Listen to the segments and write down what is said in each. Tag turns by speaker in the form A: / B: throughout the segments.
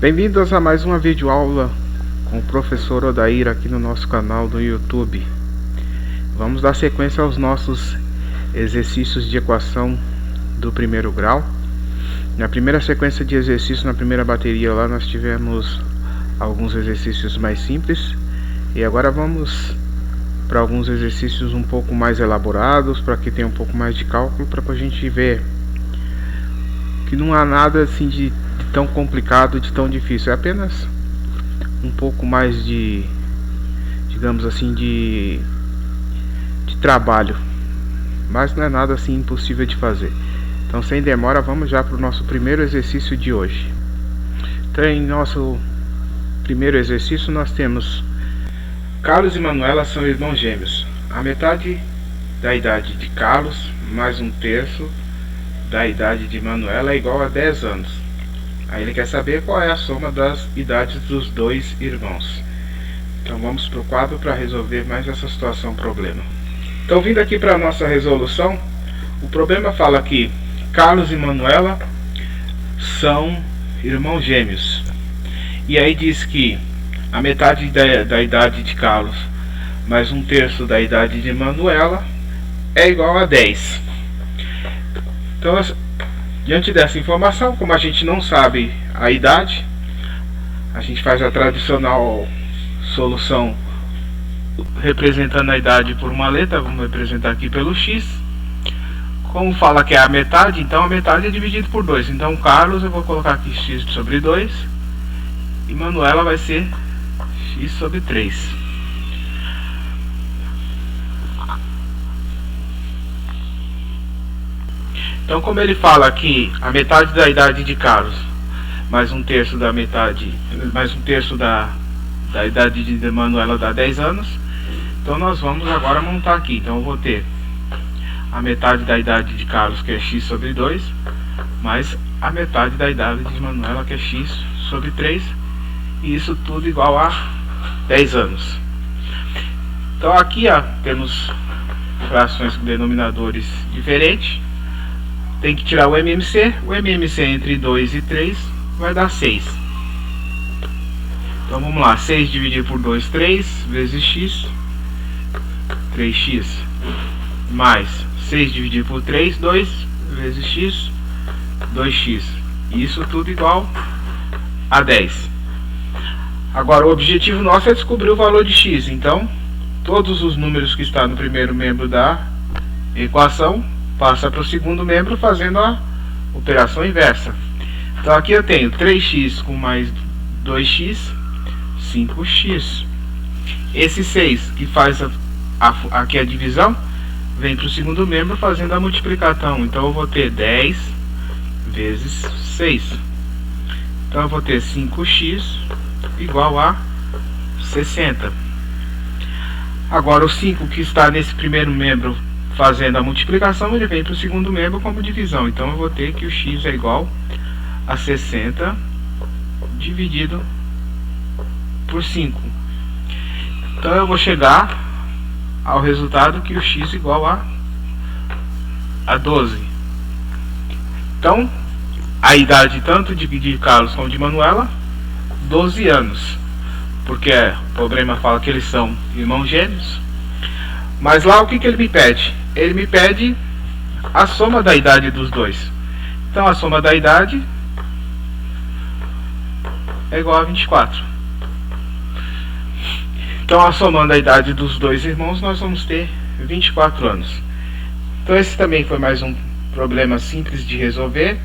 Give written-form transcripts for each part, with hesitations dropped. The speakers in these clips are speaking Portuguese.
A: Bem-vindos a mais uma videoaula com o professor Odair aqui no nosso canal do YouTube. Vamos dar sequência aos nossos exercícios de equação do primeiro grau. Na primeira sequência de exercícios, na primeira bateria lá, nós tivemos alguns exercícios mais simples. E agora vamos para alguns exercícios um pouco mais elaborados, para que tenha um pouco mais de cálculo, para a gente ver que não há nada assim de tão complicado, de tão difícil. É apenas um pouco mais de, digamos assim, de trabalho, mas não é nada assim impossível de fazer. Então, sem demora, vamos já para o nosso primeiro exercício de hoje. Então, em nosso primeiro exercício, nós temos Carlos e Manuela são irmãos gêmeos. A metade da idade de Carlos mais um terço da idade de Manuela é igual a 10 anos. Aí ele quer saber qual é a soma das idades dos dois irmãos. Então vamos para o quadro para resolver mais essa situação problema. Então, vindo aqui para a nossa resolução, o problema fala que Carlos e Manuela são irmãos gêmeos. E aí diz que a metade da idade de Carlos mais um terço da idade de Manuela é igual a 10. Então, diante dessa informação, como a gente não sabe a idade, a gente faz a tradicional solução representando a idade por uma letra. Vamos representar aqui pelo x. Como fala que é a metade, então a metade é dividido por 2. Então Carlos eu vou colocar aqui x sobre 2 e Manuela vai ser x sobre 3. Então, como ele fala que a metade da idade de Carlos mais um terço da metade, mais um terço da idade de Manuela dá 10 anos. Então nós vamos agora montar aqui. Então eu vou ter a metade da idade de Carlos, que é x sobre 2, mais a metade da idade de Manuela, que é x sobre 3, e isso tudo igual a 10 anos. Então aqui temos frações com denominadores diferentes. Tem que tirar o MMC. O MMC entre 2 e 3 vai dar 6. Então vamos lá, 6 dividido por 2, 3 vezes x, 3x, mais 6 dividido por 3, 2 vezes x, 2x. Isso tudo igual a 10. Agora o objetivo nosso é descobrir o valor de x. Então todos os números que estão no primeiro membro da equação passa para o segundo membro fazendo a operação inversa. Então aqui eu tenho 3x com mais 2x, 5x. Esse 6 que faz aqui a divisão vem para o segundo membro fazendo a multiplicação. Então eu vou ter 10 vezes 6. Então eu vou ter 5x igual a 60. Agora o 5 que está nesse primeiro membro fazendo a multiplicação, ele vem para o segundo membro como divisão. Então eu vou ter que o x é igual a 60 dividido por 5. Então eu vou chegar ao resultado que o x é igual a 12. Então a idade tanto de Carlos como de Manuela, 12 anos. Porque o problema fala que eles são irmãos gêmeos. Mas lá o que ele me pede? Ele me pede a soma da idade dos dois. Então a soma da idade é igual a 24. Então, a somando a idade dos dois irmãos, nós vamos ter 24 anos. Então esse também foi mais um problema simples de resolver.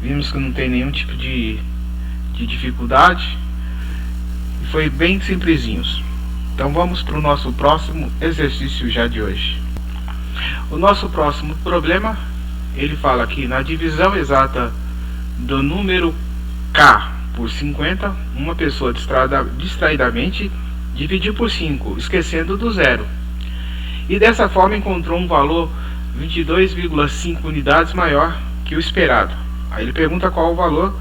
A: Vimos que não tem nenhum tipo de dificuldade. E foi bem simplesinhos. Então vamos para o nosso próximo exercício já de hoje. O nosso próximo problema, ele fala que na divisão exata do número k por 50, uma pessoa distraidamente dividiu por 5, esquecendo do zero. E dessa forma encontrou um valor 22,5 unidades maior que o esperado. Aí ele pergunta qual o valor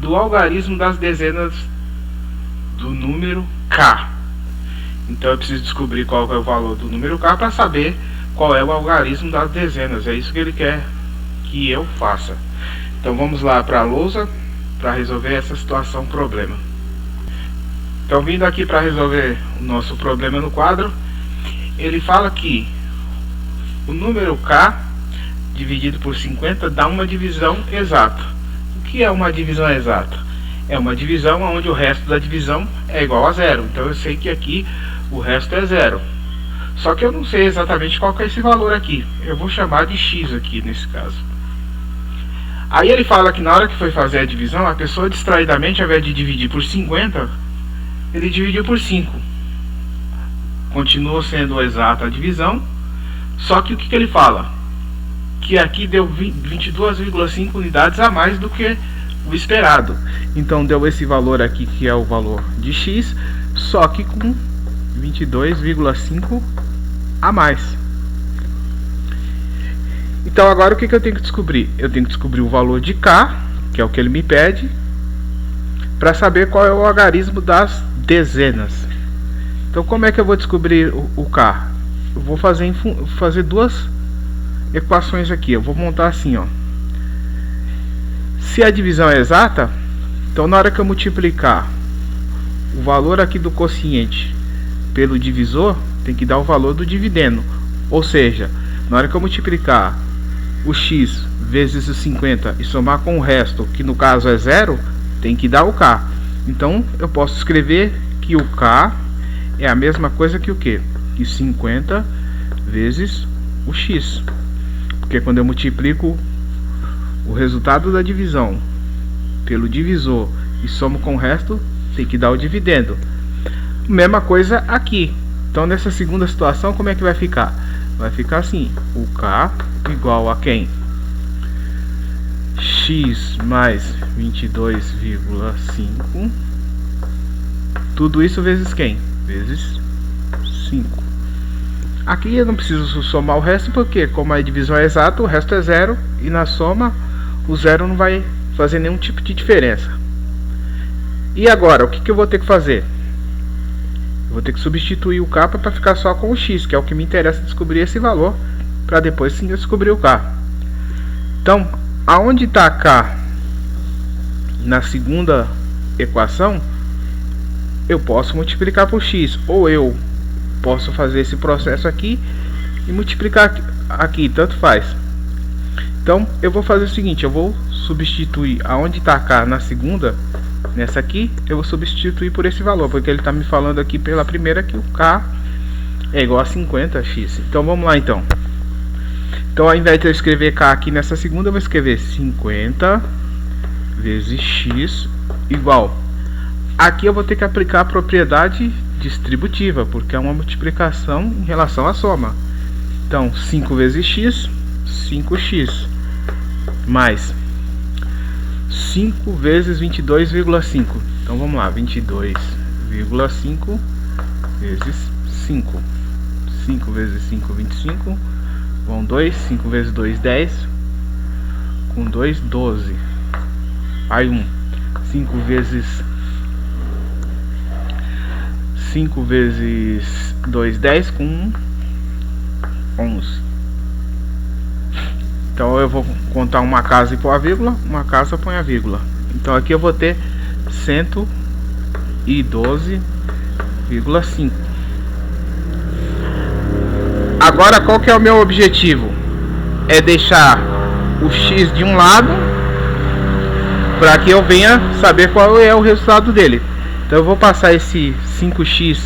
A: do algarismo das dezenas do número k. Então eu preciso descobrir qual é o valor do número k para saber qual é o algarismo das dezenas. É isso que ele quer que eu faça. Então vamos lá para a lousa. para resolver essa situação, problema. Então, vindo aqui para resolver o nosso problema no quadro, ele fala que o número k dividido por 50 dá uma divisão exata. O que é uma divisão exata? É uma divisão onde o resto da divisão é igual a zero. Então eu sei que aqui o resto é zero. Só que eu não sei exatamente qual que é esse valor aqui. Eu vou chamar de x aqui nesse caso. Aí ele fala que na hora que foi fazer a divisão, a pessoa distraidamente, ao invés de dividir por 50, ele dividiu por 5. Continua sendo exata a divisão. Só que o que ele fala? Que aqui deu 22,5 unidades a mais do que o esperado. Então deu esse valor aqui, que é o valor de x, só que com 22,5 a mais. Então agora o que eu tenho que descobrir? Eu tenho que descobrir o valor de k, que é o que ele me pede, para saber qual é o algarismo das dezenas. Então como é que eu vou descobrir o k? Eu vou fazer duas equações aqui. Eu vou montar assim, ó. Se a divisão é exata, então na hora que eu multiplicar o valor aqui do quociente pelo divisor, tem que dar o valor do dividendo. Ou seja, na hora que eu multiplicar o x vezes os 50 e somar com o resto, que no caso é zero, tem que dar o k. Então eu posso escrever que o k é a mesma coisa que o quê? Que 50 vezes o x. Porque quando eu multiplico o resultado da divisão pelo divisor e somo com o resto, tem que dar o dividendo. Mesma coisa aqui. Então nessa segunda situação, como é que vai ficar? Vai ficar assim, o k igual a quem? X mais 22,5. Tudo isso vezes quem? Vezes 5. Aqui eu não preciso somar o resto, porque como a divisão é exata, o resto é zero, e na soma o zero não vai fazer nenhum tipo de diferença. E agora, o que eu vou ter que fazer? Eu vou ter que substituir o k para ficar só com o x, que é o que me interessa descobrir esse valor, para depois sim eu descobrir o k. Então, aonde está k na segunda equação, eu posso multiplicar por x, ou eu posso fazer esse processo aqui e multiplicar aqui, tanto faz. Então eu vou fazer o seguinte, eu vou substituir aonde está k na segunda, nessa aqui, eu vou substituir por esse valor, porque ele está me falando aqui pela primeira que o k é igual a 50x. Então vamos lá então. Então ao invés de eu escrever k aqui nessa segunda, eu vou escrever 50 vezes x igual. Aqui eu vou ter que aplicar a propriedade distributiva, porque é uma multiplicação em relação à soma. Então 5 vezes x, 5x, mais 5 vezes 22,5. Então vamos lá, 22,5 vezes 5. 5 vezes 5, 25. Vão 2, 5 vezes 2, 10. Com 2, 12. Aí 1. 5 vezes 2, 10, com 1, 11. Então eu vou contar uma casa e pôr a vírgula, uma casa põe a vírgula. Então aqui eu vou ter 112,5. Agora qual que é o meu objetivo? É deixar o x de um lado para que eu venha saber qual é o resultado dele. Então eu vou passar esse 5x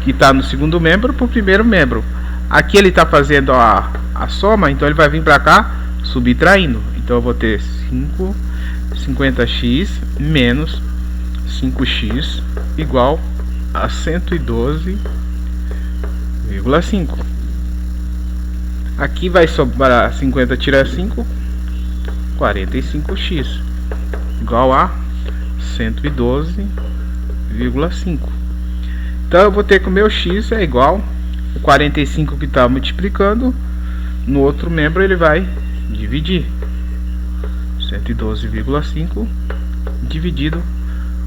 A: que está no segundo membro para o primeiro membro. Aqui ele está fazendo a soma, então ele vai vir para cá subtraindo. Então eu vou ter 50x menos 5x igual a 112,5. Aqui vai sobrar 50 tirar 5, 45x igual a 112,5. Então eu vou ter que o meu x é igual o 45 que está multiplicando, no outro membro ele vai dividir 112,5 dividido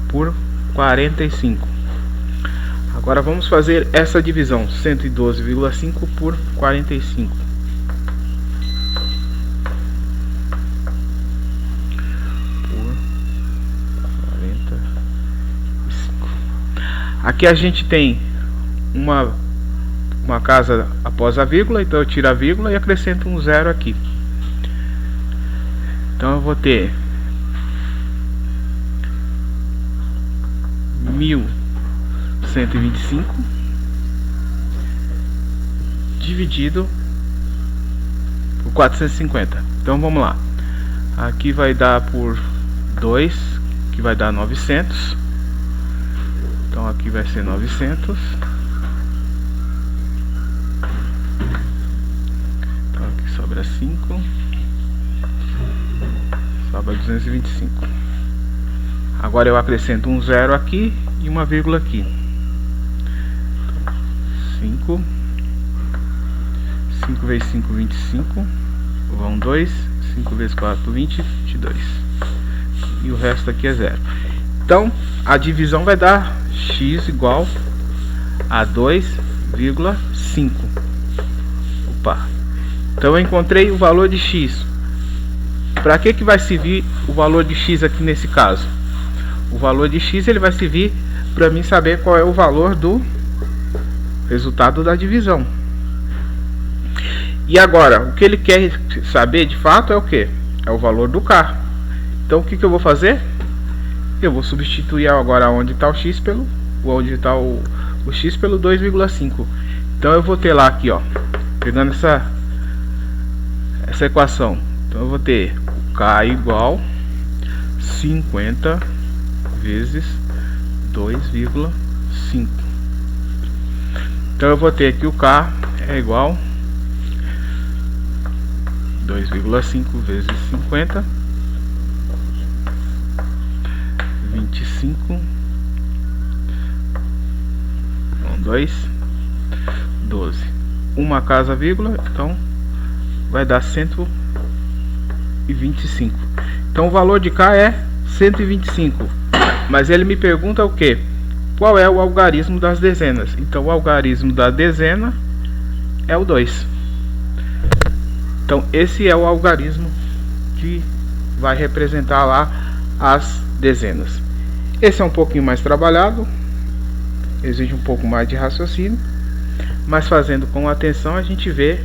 A: por 45. Agora vamos fazer essa divisão, 112,5 por 45. Por Aqui a gente tem uma casa após a vírgula, então eu tiro a vírgula e acrescento um zero aqui. Então eu vou ter 1125 dividido por 450. Então vamos lá. Aqui vai dar por 2, que vai dar 900. Então aqui vai ser 900. Então aqui sobra 5. Sobra 225. Agora eu acrescento um zero aqui e uma vírgula aqui. 5. 5 vezes 5, 25. Vão 2. 5 vezes 4, 20. 22. E o resto aqui é zero. Então a divisão vai dar x igual a 2,5. Opa. Então eu encontrei o valor de x. Para que vai servir o valor de x aqui nesse caso? O valor de x ele vai servir para mim saber qual é o valor do resultado da divisão. E agora, o que ele quer saber de fato é o que? É o valor do k. Então o que eu vou fazer? Eu vou substituir agora onde está o x pelo o x pelo 2,5. Então eu vou ter lá aqui, ó, pegando essa equação. Então eu vou ter o k igual 50 vezes 2,5. Então eu vou ter aqui o k é igual 2,5 vezes 50, 25, 2, 12. Uma casa vírgula, então vai dar 125. Então o valor de k é 125. Mas ele me pergunta o que? Qual é o algarismo das dezenas? Então o algarismo da dezena é o 2. Então esse é o algarismo que vai representar lá as dezenas. Esse é um pouquinho mais trabalhado, exige um pouco mais de raciocínio, mas fazendo com atenção a gente vê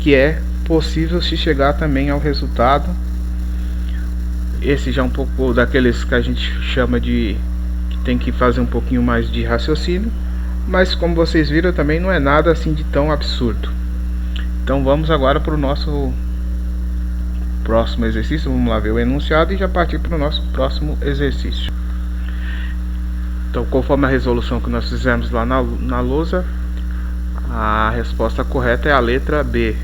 A: que é possível se chegar também ao resultado. Esse já é um pouco daqueles que a gente chama de que tem que fazer um pouquinho mais de raciocínio, mas como vocês viram também não é nada assim de tão absurdo. Então vamos agora para o nosso próximo exercício. Vamos lá ver o enunciado e já partir para o nosso próximo exercício. Então, conforme a resolução que nós fizemos lá na lousa, a resposta correta é a letra B.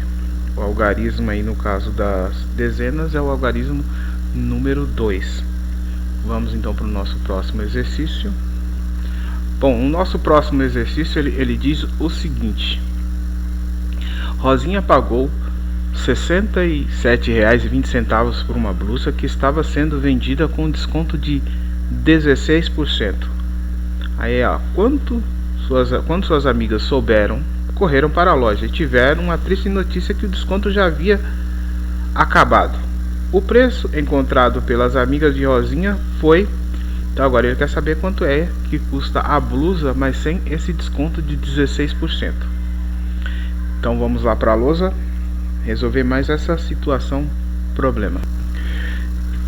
A: O algarismo aí no caso das dezenas é o algarismo número 2. Vamos então para o nosso próximo exercício. Bom, o nosso próximo exercício ele diz o seguinte: Rosinha pagou R$ 67,20 por uma blusa que estava sendo vendida com desconto de 16%. Aí, ó, quando suas amigas souberam, correram para a loja e tiveram a triste notícia que o desconto já havia acabado. O preço encontrado pelas amigas de Rosinha foi... Então agora ele quer saber quanto é que custa a blusa, mas sem esse desconto de 16%. Então vamos lá para a lousa resolver mais essa situação, problema.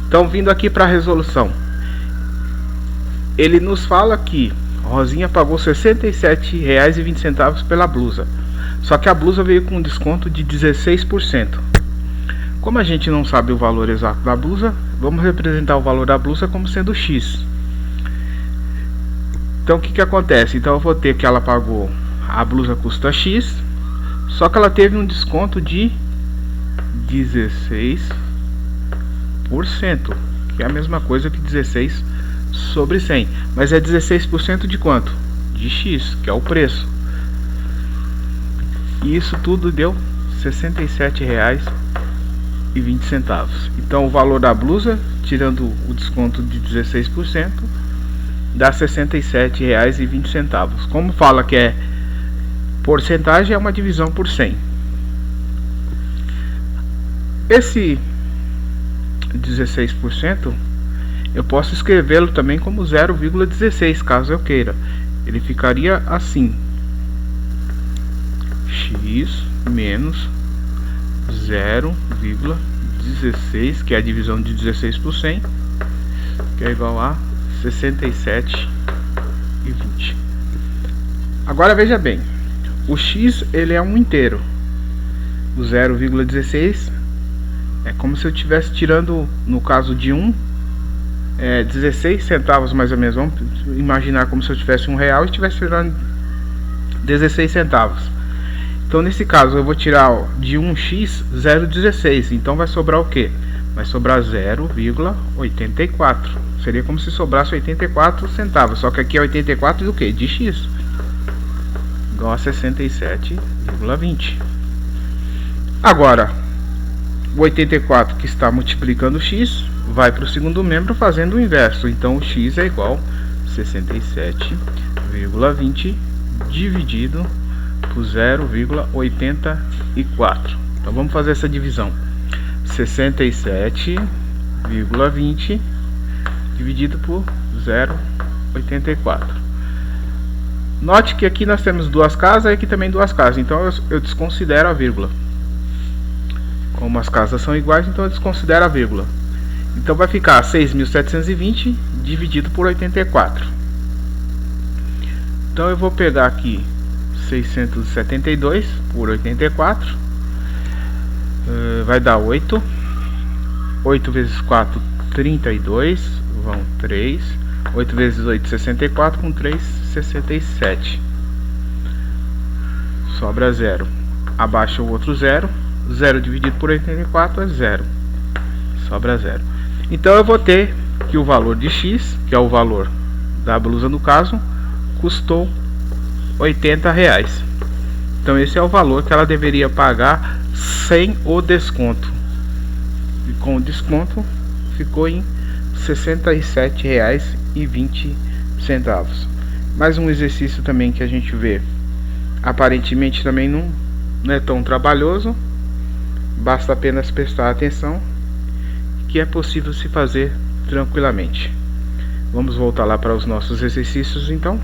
A: Então vindo aqui para a resolução, ele nos fala que Rosinha pagou R$ 67,20 pela blusa, só que a blusa veio com um desconto de 16%. Como a gente não sabe o valor exato da blusa, vamos representar o valor da blusa como sendo X. Então o que acontece? Então eu vou ter que ela pagou, a blusa custa X, só que ela teve um desconto de 16%, que é a mesma coisa que 16 sobre 100. Mas é 16% de quanto? De X, que é o preço. E isso tudo deu R$ 67,20. Então o valor da blusa, tirando o desconto de 16%, dá R$ 67,20. Como fala que é porcentagem, é uma divisão por 100. Esse 16% eu posso escrevê-lo também como 0,16 caso eu queira. ele ficaria assim: x menos 0,16, que é a divisão de 16 por 100, que é igual a 67,20. Agora veja bem, o x ele é um inteiro, o 0,16 é como se eu estivesse tirando, no caso de 16 centavos mais ou menos. Vamos imaginar como se eu tivesse R$1 e estivesse tirando 16 centavos. Então nesse caso eu vou tirar de 1x 0,16, então vai sobrar o que? Vai sobrar 0,84. Seria como se sobrasse 84 centavos, só que aqui é 84 do que? De x, igual a 67,20. Agora o 84 que está multiplicando x vai para o segundo membro fazendo o inverso, então o x é igual a 67,20 dividido por 0,84. Então vamos fazer essa divisão: 67,20 dividido por 0,84. Note que aqui nós temos duas casas e aqui também duas casas, então eu desconsidero a vírgula. Como as casas são iguais, então eu desconsidero a vírgula. Então vai ficar 6.720 dividido por 84. Então eu vou pegar aqui 672 por 84, vai dar 8. 8 vezes 4, 32, vão 3. 8 vezes 8, 64, com 3, 67. Sobra 0. Abaixa o outro 0. 0 dividido por 84 é 0. Sobra 0. Então eu vou ter que o valor de x, que é o valor da blusa no caso, custou R$80. Então esse é o valor que ela deveria pagar sem o desconto. E com o desconto ficou em R$67,20. Mais um exercício também que a gente vê, aparentemente também não é tão trabalhoso. Basta apenas prestar atenção, que é possível se fazer tranquilamente. Vamos voltar lá para os nossos exercícios então.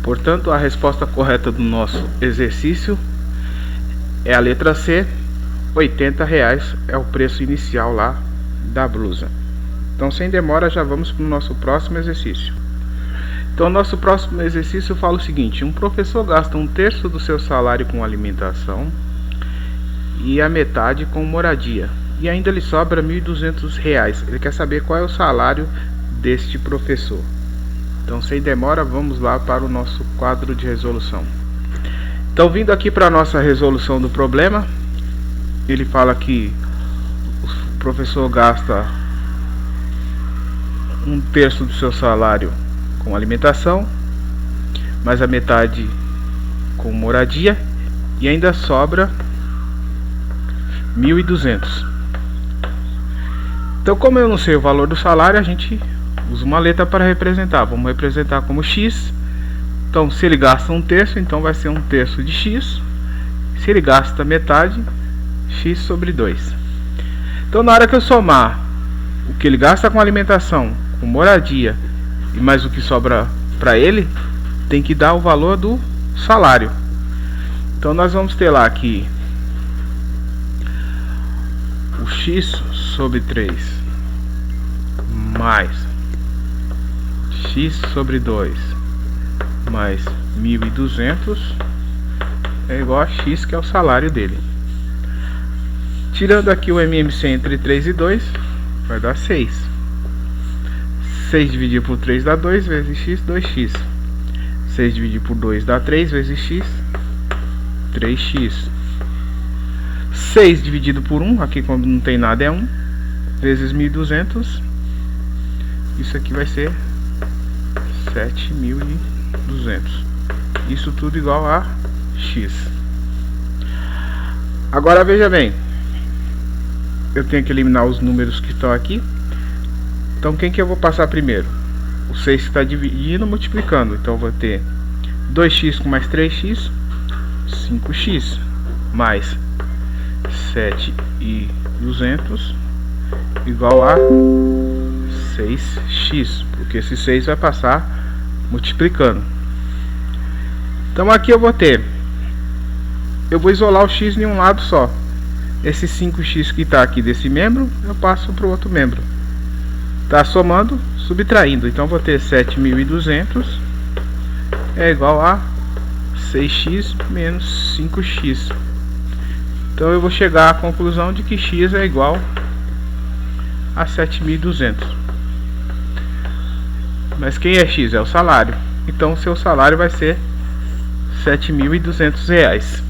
A: Portanto, a resposta correta do nosso exercício é a letra C. R$80 é o preço inicial lá da blusa. Então, sem demora, já vamos para o nosso próximo exercício. Então, nosso próximo exercício fala o seguinte: um professor gasta 1/3 do seu salário com alimentação e a metade com moradia, e ainda lhe sobra R$1.200. Ele quer saber qual é o salário deste professor. Então, sem demora, vamos lá para o nosso quadro de resolução. Então, vindo aqui para a nossa resolução do problema, ele fala que o professor gasta 1/3 do seu salário com alimentação, mais a metade com moradia, e ainda sobra 1.200. Então, como eu não sei o valor do salário, a gente usa uma letra para representar. Vamos representar como x. Então, se ele gasta 1/3, então vai ser 1/3 de x. Se ele gasta metade, x sobre 2. Então, na hora que eu somar o que ele gasta com alimentação, com moradia e mais o que sobra para ele, tem que dar o valor do salário. Então, nós vamos ter lá que o x sobre 3 mais x sobre 2 mais 1.200 é igual a x, que é o salário dele. Tirando aqui o MMC entre 3 e 2, vai dar 6. 6 dividido por 3 dá 2 vezes x, 2x. 6 dividido por 2 dá 3 vezes x, 3x. 6 dividido por 1, aqui quando não tem nada é 1, vezes 1.200. Isso aqui vai ser 7.200. Isso tudo igual a x. Agora veja bem, eu tenho que eliminar os números que estão aqui. Então, quem que eu vou passar primeiro? O 6 que está dividindo, multiplicando. Então, eu vou ter 2x com mais 3x, 5x, mais 7.200 igual a 6x, porque esse 6 vai passar multiplicando. Então aqui eu vou isolar o x em um lado só. Esse 5x que está aqui desse membro, eu passo para o outro membro. Está somando, subtraindo. Então vou ter 7.200 é igual a 6x menos 5x. Então eu vou chegar à conclusão de que x é igual a 7.200. Mas quem é x? É o salário. Então o seu salário vai ser R$7.200.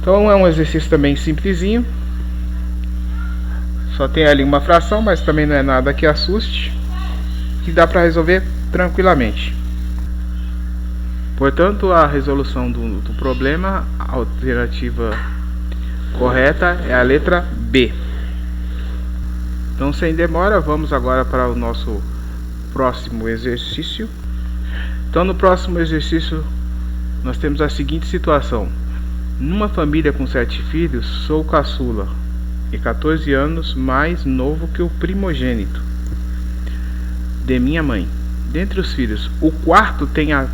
A: Então é um exercício também simplesinho. Só tem ali uma fração, mas também não é nada que assuste, que dá para resolver tranquilamente. Portanto, a resolução do problema, a alternativa correta é a letra B. Então, sem demora, vamos agora para o nosso próximo exercício. Então, no próximo exercício, nós temos a seguinte situação. Numa família com 7 filhos, sou o caçula e 14 anos mais novo que o primogênito de minha mãe. Dentre os filhos, o quarto tem a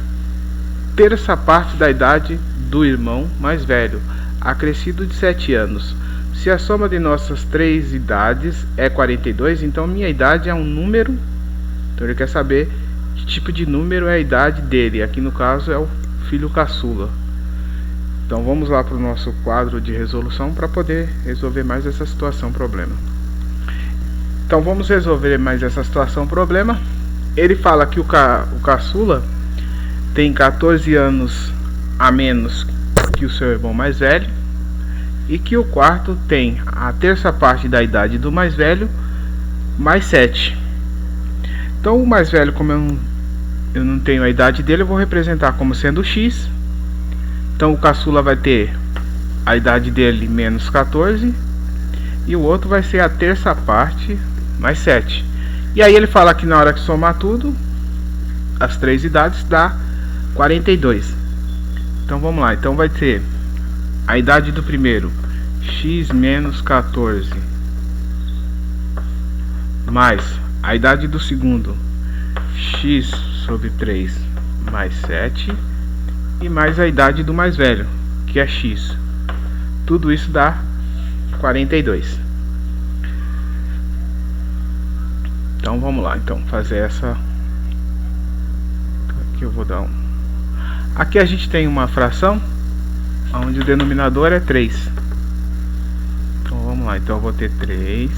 A: terça parte da idade do irmão mais velho, acrescido de 7 anos. Se a soma de nossas 3 idades é 42, então minha idade é um número. Então ele quer saber que tipo de número é a idade dele. Aqui no caso é o filho caçula. Então vamos lá para o nosso quadro de resolução para poder resolver mais essa situação problema. Então vamos resolver mais essa situação problema. Ele fala que o caçula tem 14 anos a menos que o seu irmão mais velho e que o quarto tem a terça parte da idade do mais velho mais 7. Então o mais velho, como eu não tenho a idade dele, eu vou representar como sendo x. Então o caçula vai ter a idade dele menos 14 e o outro vai ser a terça parte mais 7. E aí ele fala que na hora que somar tudo, as 3 idades dá 42. Então vamos lá, então vai ter a idade do primeiro, x menos 14, mais a idade do segundo, x sobre 3 mais 7, e mais a idade do mais velho, que é x. Tudo isso dá 42. Então vamos lá, então fazer essa. Aqui eu vou dar um. Aqui a gente tem uma fração onde o denominador é 3. Então vamos lá, então eu vou ter 3.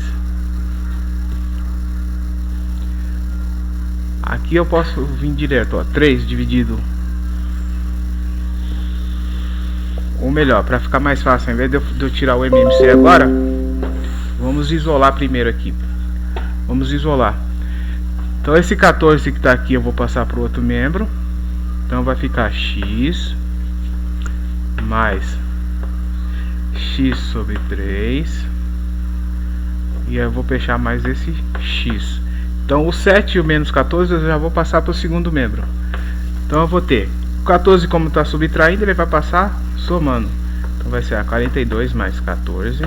A: Aqui eu posso vir direto, ó, 3 dividido. Ou melhor, para ficar mais fácil, ao invés de eu tirar o MMC agora, vamos isolar primeiro aqui. Vamos isolar. Então esse 14 que está aqui eu vou passar para o outro membro. Então vai ficar x mais x sobre 3. E aí eu vou fechar mais esse x. Então o 7 e o menos 14 eu já vou passar para o segundo membro. Então eu vou ter o 14, como está subtraindo, ele vai passar somando. Então vai ser a 42 mais 14.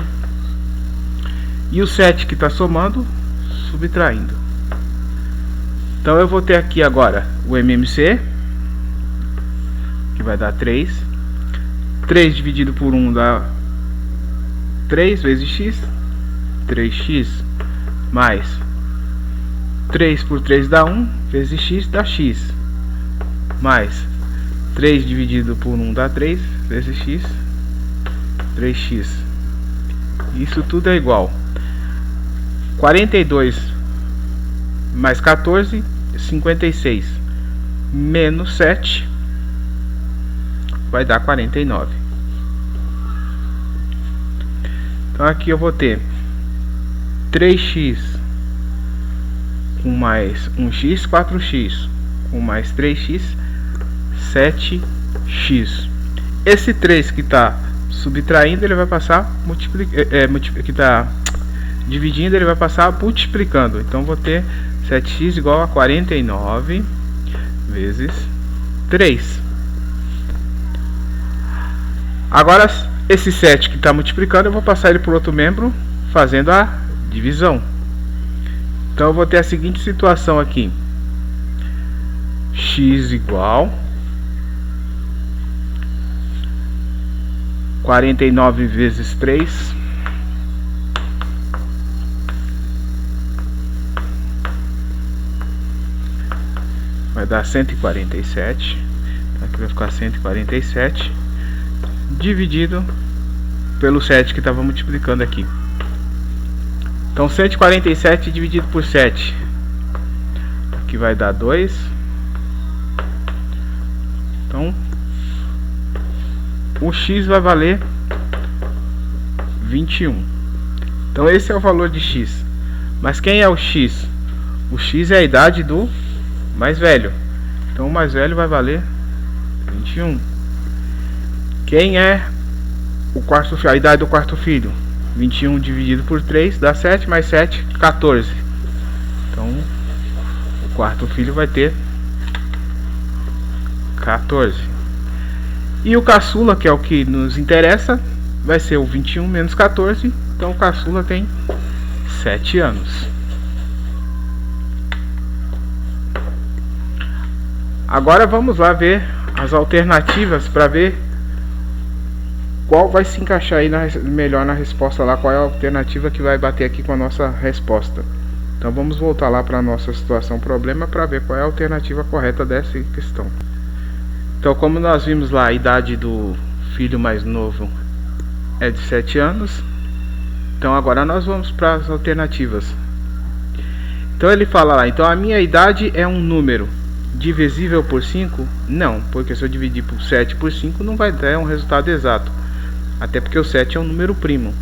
A: E o 7 que está somando, subtraindo. Então eu vou ter aqui agora o MMC, que vai dar 3. 3 dividido por 1 dá 3 vezes x. 3x mais 3 por 3 dá 1 vezes x dá x. Mais 3 dividido por 1 dá 3 vezes x, 3x. Isso tudo é igual 42 mais 14, 56, menos 7 vai dar 49. Então aqui eu vou ter 3x com mais 1x, 4x com mais 3x, 7x. Esse 3 que está subtraindo, ele vai passar que está dividindo, ele vai passar multiplicando. Então vou ter 7x igual a 49 vezes 3. Agora esse 7 que está multiplicando, eu vou passar ele para o outro membro fazendo a divisão. Então eu vou ter a seguinte situação aqui. x igual 49 vezes 3 vai dar 147. Aqui vai ficar 147 dividido pelo 7 que estava multiplicando aqui. Então 147 dividido por 7 aqui vai dar 2. Então o x vai valer 21. Então esse é o valor de x. Mas quem é o x? O x é a idade do mais velho. Então o mais velho vai valer 21. Quem é o quarto, a idade do quarto filho? 21 dividido por 3 dá 7, mais 7, 14. Então o quarto filho vai ter 14. E o caçula, que é o que nos interessa, vai ser o 21 menos 14. Então o caçula tem 7 anos. Agora vamos lá ver as alternativas para ver qual vai se encaixar aí melhor na resposta lá, qual é a alternativa que vai bater aqui com a nossa resposta. Então vamos voltar lá para a nossa situação problema para ver qual é a alternativa correta dessa questão. Então, como nós vimos lá, a idade do filho mais novo é de 7 anos. Então agora nós vamos para as alternativas. Então ele fala lá, então a minha idade é um número divisível por 5? Não, porque se eu dividir por 7 por 5 não vai dar um resultado exato. Até porque o 7 é um número primo.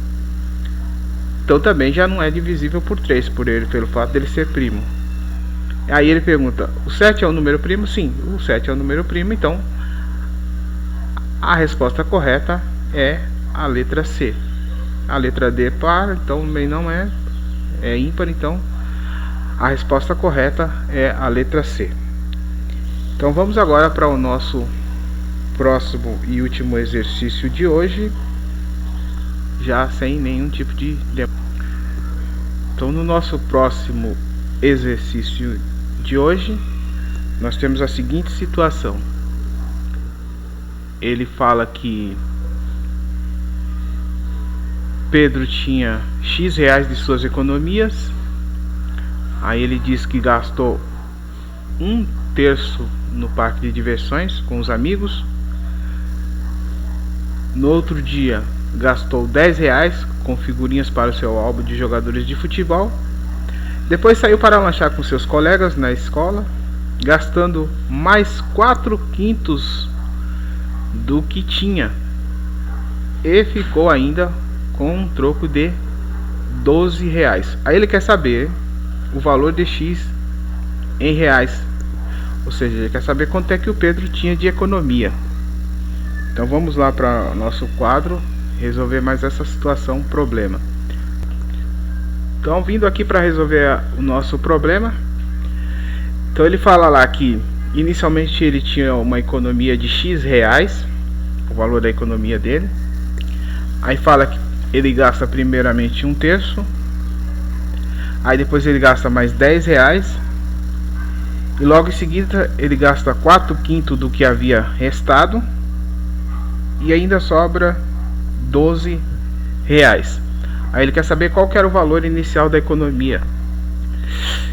A: Então também já não é divisível por 3, pelo fato dele ser primo. Aí ele pergunta, o 7 é um número primo? Sim, o 7 é um número primo, então a resposta correta é a letra C. A letra D é par, então também não é ímpar, então a resposta correta é a letra C. Então vamos agora para o nosso próximo e último exercício de hoje, já sem nenhum tipo de Então no nosso próximo exercício de hoje nós temos a seguinte situação. Ele fala que Pedro tinha X reais de suas economias. Aí ele diz que gastou 1/3 no parque de diversões com os amigos. No outro dia gastou 10 reais com figurinhas para o seu álbum de jogadores de futebol. Depois saiu para lanchar com seus colegas na escola, gastando mais 4/5 do que tinha. E ficou ainda com um troco de 12 reais. Aí ele quer saber o valor de X em reais. Ou seja, ele quer saber quanto é que o Pedro tinha de economia. Então vamos lá para o nosso quadro, resolver mais essa situação, problema. Então vindo aqui para resolver o nosso problema. Então ele fala lá que inicialmente ele tinha uma economia de X reais, o valor da economia dele. Aí fala que ele gasta primeiramente 1/3. Aí depois ele gasta mais 10 reais. E logo em seguida ele gasta 4/5 do que havia restado. E ainda sobra 12 reais. Aí ele quer saber qual que era o valor inicial da economia.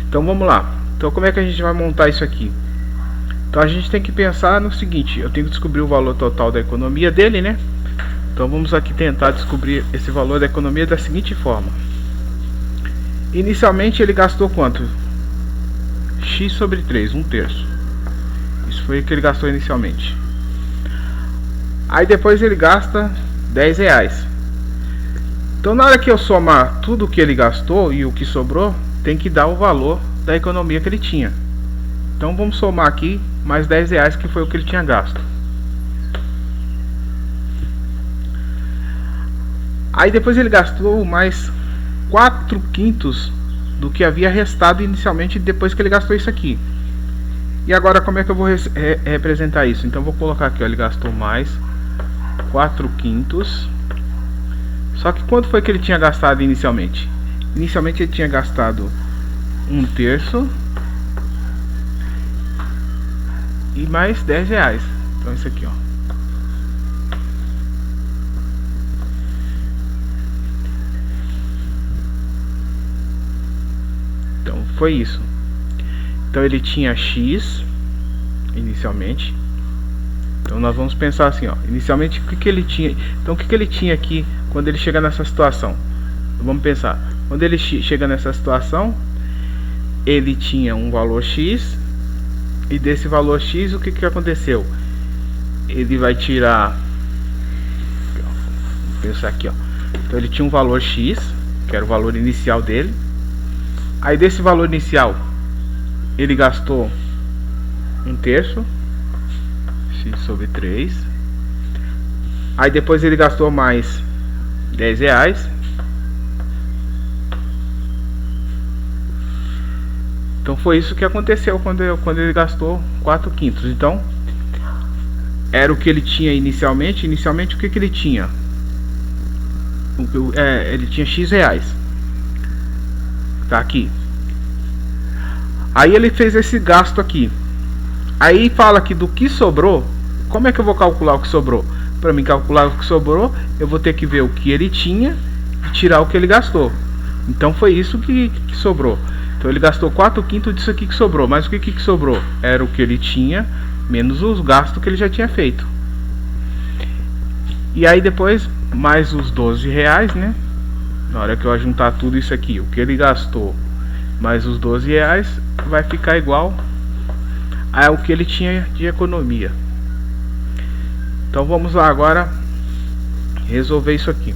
A: Então vamos lá. Então como é que a gente vai montar isso aqui? Então a gente tem que pensar no seguinte. Eu tenho que descobrir o valor total da economia dele, né? Então vamos aqui tentar descobrir esse valor da economia da seguinte forma. Inicialmente ele gastou quanto? X sobre 3, 1/3. Isso foi o que ele gastou inicialmente. Aí depois ele gasta 10 reais. Então na hora que eu somar tudo o que ele gastou e o que sobrou, tem que dar o valor da economia que ele tinha. Então vamos somar aqui mais 10 reais, que foi o que ele tinha gasto. Aí depois ele gastou mais 4/5 do que havia restado inicialmente depois que ele gastou isso aqui. E agora como é que eu vou representar isso? Então vou colocar aqui, ó, ele gastou mais 4/5. Só que quanto foi que ele tinha gastado inicialmente? Inicialmente ele tinha gastado 1/3. e mais 10 reais. Então isso aqui, ó. Então foi isso. Então ele tinha X inicialmente. Então nós vamos pensar assim, ó. Inicialmente o que ele tinha? Então o que ele tinha aqui quando ele chega nessa situação? Vamos pensar. Quando ele chega nessa situação, ele tinha um valor X, e desse valor X o que aconteceu? Ele vai tirar, vamos pensar aqui, ó. Então ele tinha um valor X, que era o valor inicial dele. Aí desse valor inicial ele gastou 1/3, X sobre 3. Aí depois ele gastou mais 10 reais. Então foi isso que aconteceu quando ele gastou 4/5. Então era o que ele tinha inicialmente. Inicialmente o que ele tinha? Ele tinha X reais. Tá aqui. Aí ele fez esse gasto aqui. Aí fala que do que sobrou. Como é que eu vou calcular o que sobrou? Para mim calcular o que sobrou, eu vou ter que ver o que ele tinha e tirar o que ele gastou. Então foi isso que sobrou. Então ele gastou 4/5 disso aqui que sobrou. Mas o que sobrou? Era o que ele tinha menos os gastos que ele já tinha feito. E aí depois mais os 12 reais, né? Na hora que eu juntar tudo isso aqui, o que ele gastou mais os 12 reais vai ficar igual ao que ele tinha de economia. Então vamos lá agora resolver isso aqui.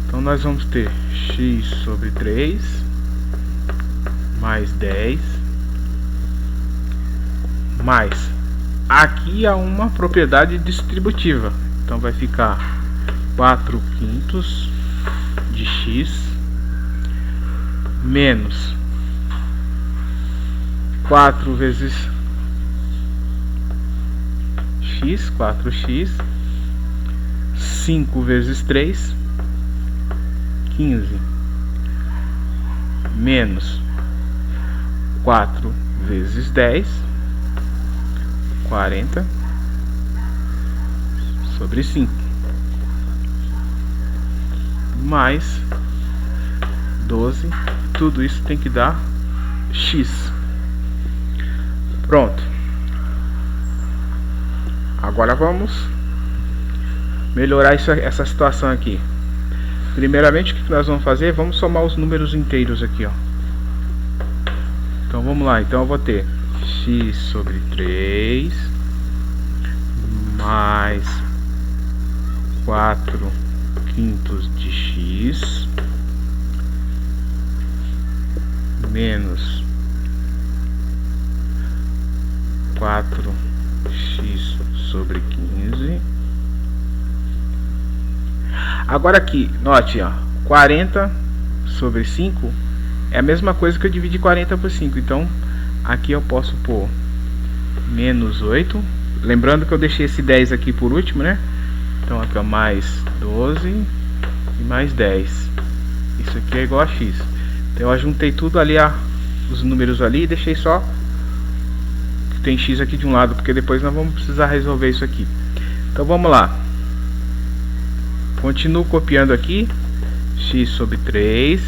A: Então nós vamos ter X sobre 3 mais 10 mais, aqui há uma propriedade distributiva, então vai ficar 4/5 de X menos 4 vezes X, 4x, 5 vezes 3, 15, menos 4 vezes 10, 40, sobre 5, mais 12, tudo isso tem que dar X. Pronto. Agora vamos melhorar essa situação aqui. Primeiramente, o que nós vamos fazer? Vamos somar os números inteiros aqui, ó. Então vamos lá. Então eu vou ter X sobre 3 mais 4/5 de X menos 4x sobre 15. Agora aqui, note, ó, 40 sobre 5 é a mesma coisa que eu dividi 40 por 5. Então aqui eu posso pôr menos 8. Lembrando que eu deixei esse 10 aqui por último, né? Então aqui, ó, mais 12 e mais 10. Isso aqui é igual a x. Então eu juntei tudo ali, os números ali, e deixei só que tem x aqui de um lado, porque depois nós vamos precisar resolver isso aqui. Então vamos lá. Continuo copiando aqui. X sobre 3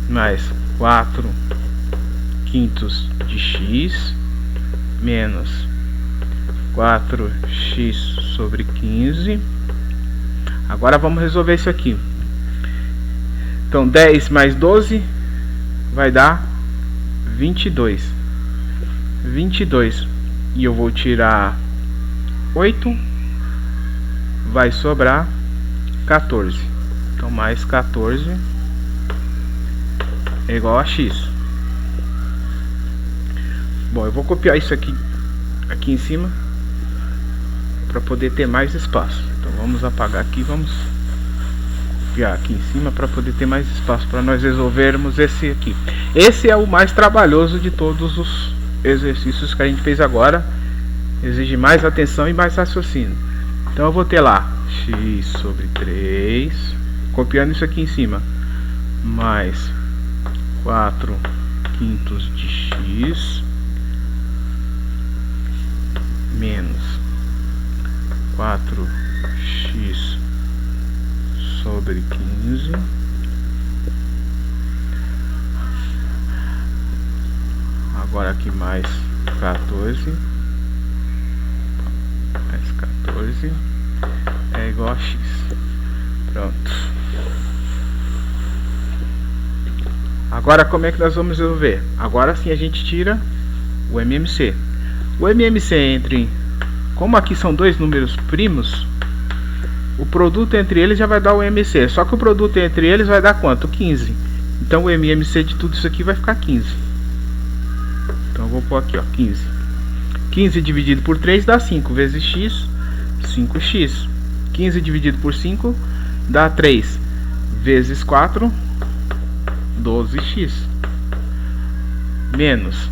A: mais 4/5 de x menos 4x sobre 15. Agora vamos resolver isso aqui. Então 10 mais 12 vai dar 22. 22. E eu vou tirar 8. Vai sobrar 14. Então mais 14 é igual a x. Bom, eu vou copiar isso aqui em cima para poder ter mais espaço. Então vamos apagar aqui, vamos copiar aqui em cima para poder ter mais espaço para nós resolvermos esse aqui. Esse é o mais trabalhoso de todos os exercícios que a gente fez agora. Exige mais atenção e mais raciocínio. Então eu vou ter lá x sobre 3, copiando isso aqui em cima, mais 4/5 de x menos 4x sobre 15 agora aqui mais 14 é igual a x. Pronto. Agora como é que nós vamos resolver? Agora sim a gente tira o MMC. O MMC entre, como aqui são dois números primos, o produto entre eles já vai dar o MMC. Só que o produto entre eles vai dar quanto? 15. Então o MMC de tudo isso aqui vai ficar 15. Então eu vou pôr aqui, ó, 15. 15 dividido por 3 dá 5 vezes x, 5x. 15 dividido por 5 dá 3 vezes 4, 12x. Menos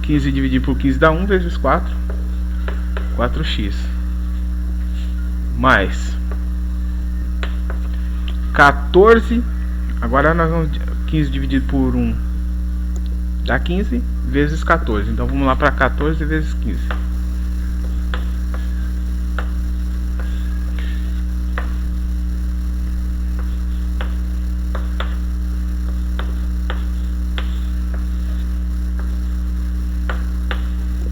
A: 15 dividido por 15 dá 1 vezes 4, 4x. Mais 14. Agora nós vamos 15 dividido por 1 dá 15 vezes 14. Então vamos lá para 14 vezes 15.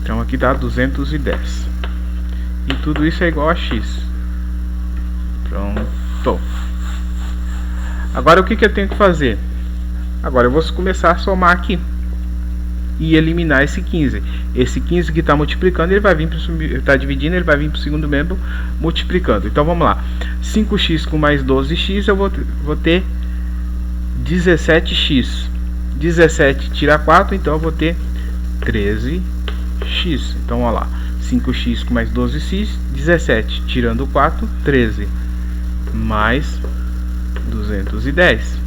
A: Então aqui dá 210. E tudo isso é igual a x. Pronto. Agora o que eu tenho que fazer? Agora eu vou começar a somar aqui e eliminar esse 15. Esse 15 que está multiplicando, ele vai vir está dividindo, ele vai vir para o segundo membro multiplicando. Então vamos lá. 5x com mais 12x, eu vou ter 17x. 17 tira 4, então eu vou ter 13x. Então olha lá. 5x com mais 12x, 17 tirando 4, 13. Mais 210.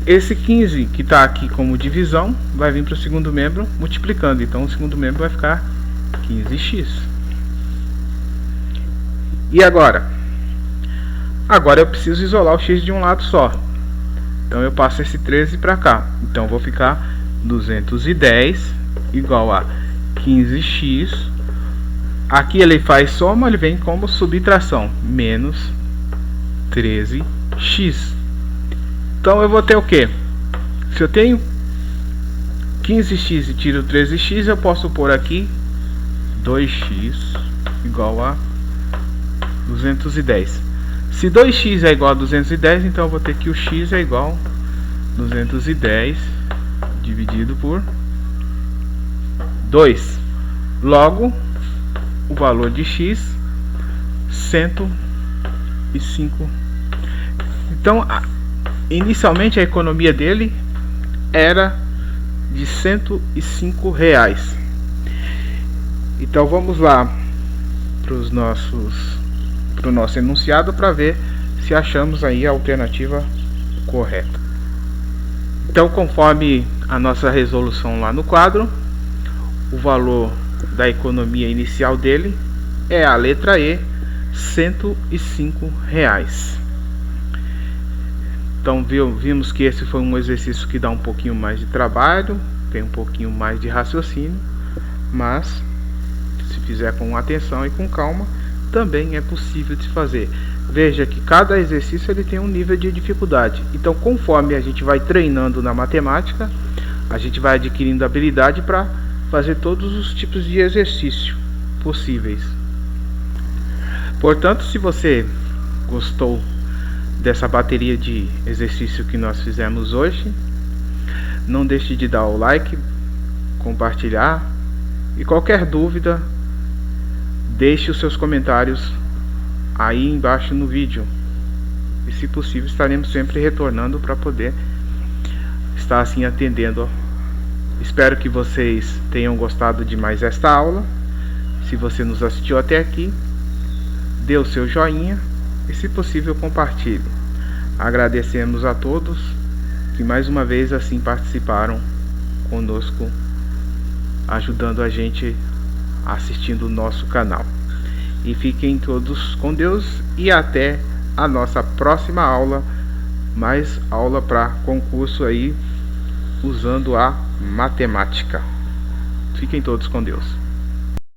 A: Esse 15 que está aqui como divisão vai vir para o segundo membro multiplicando. Então o segundo membro vai ficar 15x. E agora? Agora eu preciso isolar o x de um lado só. Então eu passo esse 13 para cá. Então vou ficar 210 igual a 15x. Aqui ele faz soma, ele vem como subtração. Menos 13x. Então eu vou ter o que? Se eu tenho 15x e tiro 13x, eu posso pôr aqui 2x igual a 210. Se 2x é igual a 210, então eu vou ter que o x é igual a 210 dividido por 2. Logo, o valor de x 105. Então, inicialmente a economia dele era de R$105. Então vamos lá para o nosso enunciado para ver se achamos aí a alternativa correta. Então, conforme a nossa resolução lá no quadro, o valor da economia inicial dele é a letra E, R$105. Então vimos que esse foi um exercício que dá um pouquinho mais de trabalho, tem um pouquinho mais de raciocínio, mas se fizer com atenção e com calma, também é possível de fazer. Veja que cada exercício ele tem um nível de dificuldade. Então conforme a gente vai treinando na matemática, a gente vai adquirindo habilidade para fazer todos os tipos de exercício possíveis. Portanto, se você gostou dessa bateria de exercício que nós fizemos hoje, não deixe de dar o like, compartilhar e qualquer dúvida deixe os seus comentários aí embaixo no vídeo e, se possível, estaremos sempre retornando para poder estar assim atendendo. Espero que vocês tenham gostado de mais esta aula. Se você nos assistiu até aqui, dê o seu joinha e, se possível, compartilhe. Agradecemos a todos que mais uma vez assim participaram conosco, ajudando a gente, assistindo o nosso canal. E fiquem todos com Deus e até a nossa próxima aula, mais aula para concurso aí usando a matemática. Fiquem todos com Deus.